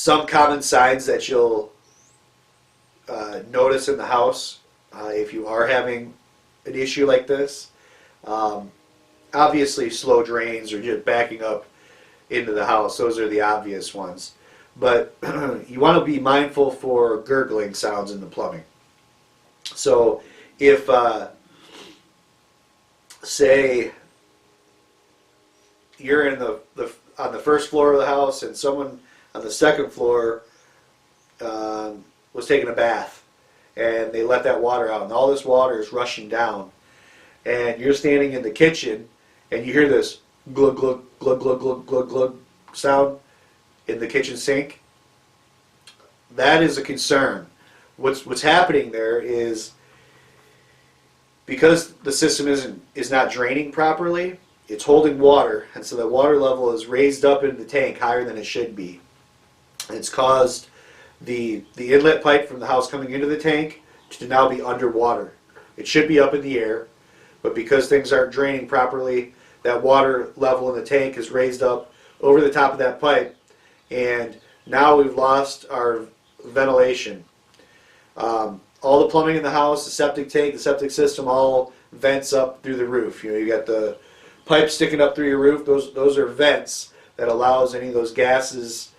Some common signs that you'll notice in the house if you are having an issue like this. Obviously, slow drains or just backing up into the house. Those are the obvious ones. But you want to be mindful for gurgling sounds in the plumbing. So if, say, you're in on the first floor of the house and someone on the second floor was taking a bath and they let that water out and all this water is rushing down and you're standing in the kitchen and you hear this glug glug glug glug glug glug glug sound in the kitchen sink, that is a concern. What's happening there is because the system is not draining properly, it's holding water, and so the water level is raised up in the tank higher than it should be. And it's caused the inlet pipe from the house coming into the tank to now be underwater. It should be up in the air, but because things aren't draining properly, that water level in the tank is raised up over the top of that pipe, and now we've lost our ventilation. All the plumbing in the house, the septic tank, the septic system, all vents up through the roof. You know, you got the pipes sticking up through your roof. Those are vents that allows any of those gases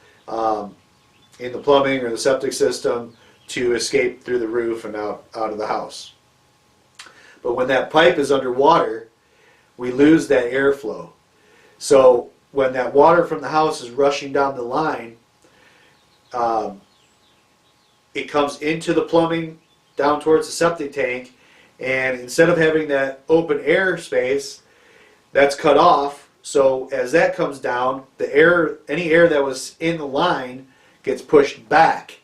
in the plumbing or the septic system to escape through the roof and out of the house. But when that pipe is underwater, we lose that airflow. So when that water from the house is rushing down the line, it comes into the plumbing down towards the septic tank, and instead of having that open air space, that's cut off. So as that comes down, the air, any air that was in the line gets pushed back,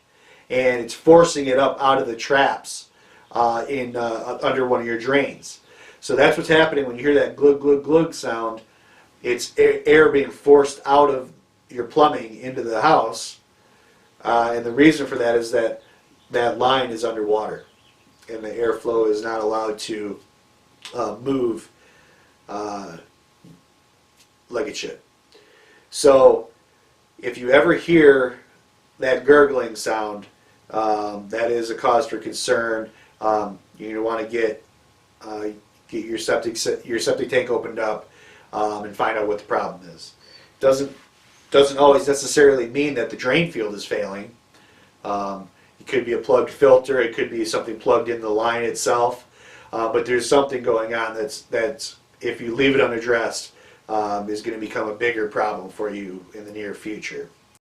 and it's forcing it up out of the traps under one of your drains. So that's what's happening when you hear that glug glug glug sound. It's air being forced out of your plumbing into the house, and the reason for that is that line is underwater, and the airflow is not allowed to move like it should. So if you ever hear that gurgling sound, that is a cause for concern. You want to get your septic tank opened up and find out what the problem is. Doesn't always necessarily mean that the drain field is failing. It could be a plugged filter. It could be something plugged in the line itself. But there's something going on that's if you leave it unaddressed, is going to become a bigger problem for you in the near future.